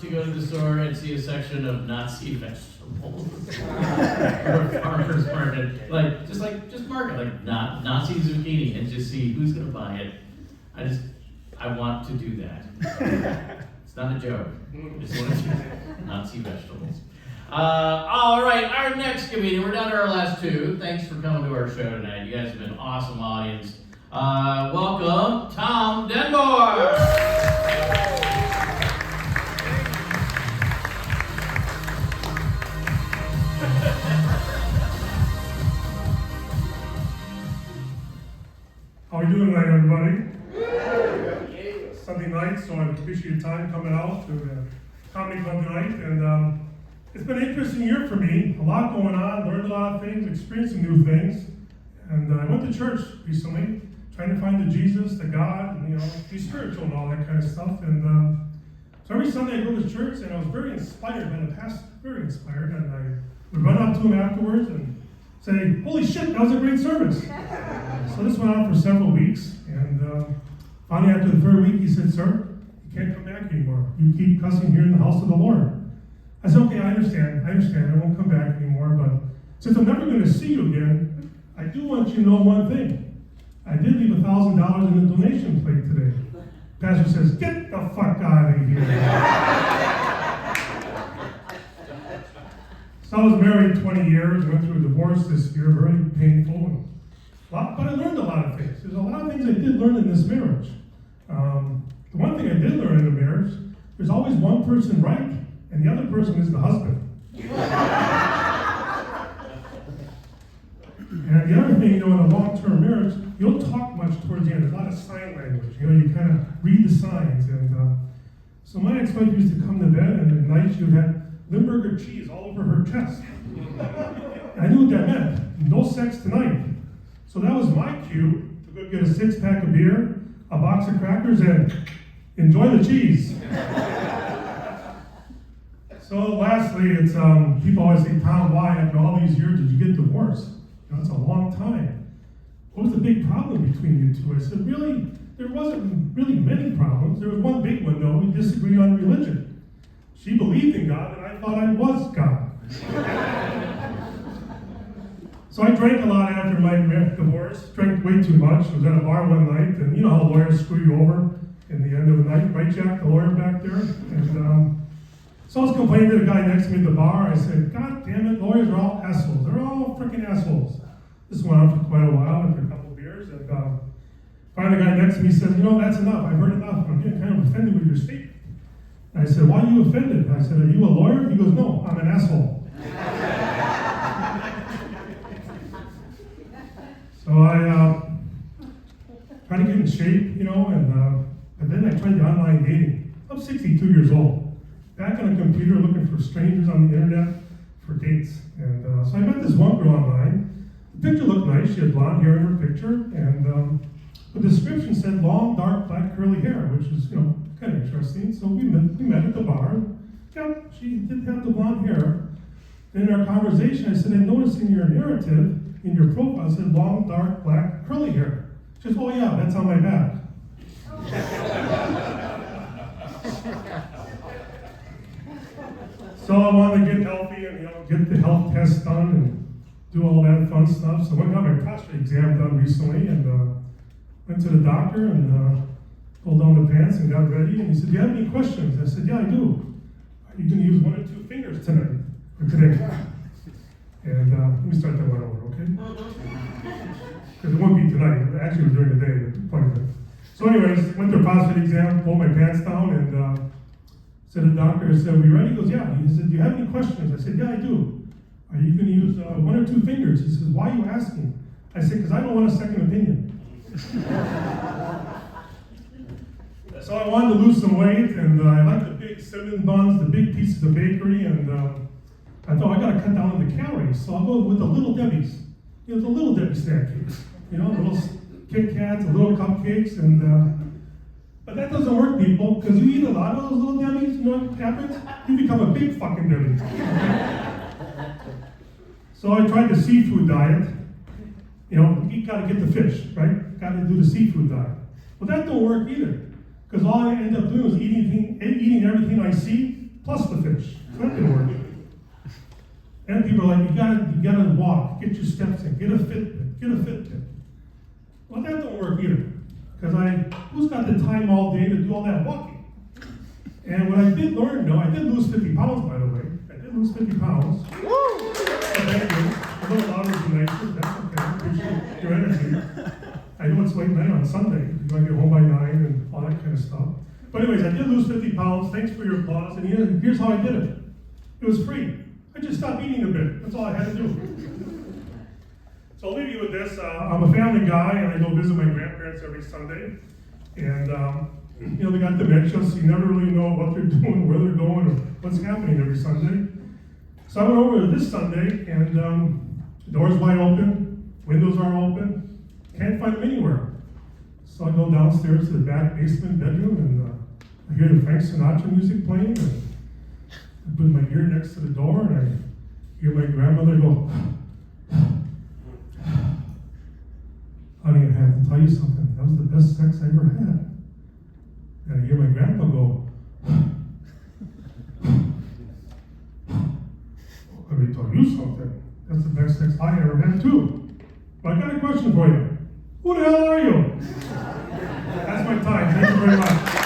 to go to the store and see a section of Nazi vegetables or a farmer's market, just market like Nazi zucchini and just see who's gonna buy it. I want to do that. It's not a joke. I just want to do Nazi vegetables. All right, our next comedian. We're down to our last two. Thanks for coming to our show tonight. You guys have been an awesome audience. Welcome, Tom Denboer. How are you doing tonight, everybody? Sunday night, so I appreciate your time coming out to the comedy club tonight. And it's been an interesting year for me. A lot going on, learned a lot of things, experienced some new things. And I went to church recently, trying to find the Jesus, the God, and be spiritual and all that kind of stuff. And so every Sunday I go to church, and I was very inspired by the pastor, very inspired. And I would run up to him afterwards and say, "Holy shit, that was a great service." So this went on for several weeks, and finally after the third week he said, "Sir, you can't come back anymore. You keep cussing here in the house of the Lord." I said, "Okay, I understand, I won't come back anymore, but since I'm never going to see you again, I do want you to know one thing. I did leave $1,000 in the donation plate today." Pastor says, "Get the fuck out of here." So I was married 20 years, went through a divorce this year, very painful. But I learned a lot of things. There's a lot of things I did learn in this marriage. The one thing I did learn in a marriage, there's always one person right, and the other person is the husband. And the other thing, in a long-term marriage, you don't talk much towards the end. There's a lot of sign language. You kind of read the signs. And so my ex-wife used to come to bed, and at night she would have Limburger cheese all over her chest. I knew what that meant. No sex tonight. So that was my cue to go get a 6-pack of beer, a box of crackers, and enjoy the cheese. So lastly, it's people always say, "Tom, why after all these years did you get divorced?" It's a long time. What was the big problem between you two? I said, really, there wasn't really many problems. There was one big one, though. We disagreed on religion. She believed in God, and I thought I was God. So I drank a lot after my divorce, drank way too much. I was at a bar one night, and you know how lawyers screw you over in the end of the night, right, Jack, the lawyer back there? And so I was complaining to the guy next to me at the bar. I said, "God damn it, lawyers are all assholes. They're all freaking assholes." This went on for quite a while, after a couple of beers, and finally the guy next to me says, "That's enough. I've heard enough. I'm getting kind of offended with your statement." I said, "Why are you offended?" I said, "Are you a lawyer?" He goes, "No, I'm an asshole." So I tried to get in shape, and then I tried the online dating. I'm 62 years old, back on a computer looking for strangers on the internet for dates. And so I met this one girl online. The picture looked nice. She had blonde hair in her picture, and the description said long, dark, black, curly hair, which is, kind of interesting. So we met at the bar. Yeah, she did have the blonde hair. And in our conversation, I said, "I noticed in your narrative, in your profile, it said long, dark, black, curly hair." She says, "Oh yeah, that's on my back." So I wanted to get healthy and get the health test done and do all that fun stuff. So I went got my prostate exam done recently and went to the doctor and pulled down the pants and got ready. And he said, "Do you have any questions?" I said, "Yeah, I do. You can use 1 or 2 fingers tonight or today." And let me start that one over, okay? Because it won't be tonight. Actually, it was during the day. The point of it. So, anyways, went to the prostate exam, pulled my pants down, and said to the doctor, I said, "Are we ready?" He goes, "Yeah." He said, "Do you have any questions?" I said, "Yeah, I do. Are you going to use 1 or 2 fingers?" He says, "Why are you asking?" I said, "Because I don't want a second opinion." So I wanted to lose some weight, and I like the big cinnamon buns, the big pieces of bakery, and I thought I got to cut down on the calories, so I'll go with the Little Debbie's. The Little Debbie snack cakes. Little Kit Kats, the little cupcakes, and but that doesn't work, people, because you eat a lot of those Little Debbie's, you know what happens? You become a big fucking Debbie. So I tried the seafood diet. You got to get the fish, right? Got to do the seafood diet. Well, that don't work either, because all I end up doing is eating everything I see plus the fish. So that didn't work. And people are like, you gotta walk, get your steps in, get a Fitbit. Well, that don't work either. Because who's got the time all day to do all that walking? And what I did learn, though, I did lose 50 pounds, by the way. I did lose 50 pounds. Woo! Thank you. A little louder than nicer. That's okay. Appreciate your energy. I know it's late night on Sunday. You might get home by 9 and all that kind of stuff. But anyways, I did lose 50 pounds. Thanks for your applause. And here's how I did it. It was free. I just stopped eating a bit. That's all I had to do. So I'll leave you with this. I'm a family guy, and I go visit my grandparents every Sunday. And, they got dementia, so you never really know what they're doing, where they're going, or what's happening every Sunday. So I went over this Sunday, and the door's wide open, windows are open, can't find them anywhere. So I go downstairs to the back basement bedroom, and I hear the Frank Sinatra music playing, and I put my ear next to the door, and I hear my grandmother go, honey, I have to tell you something. That was the best sex I ever had. And I hear my grandpa go, let me tell you something. That's the best sex I ever had too. But I got a question for you. Who the hell are you? That's my time. Thank you very much.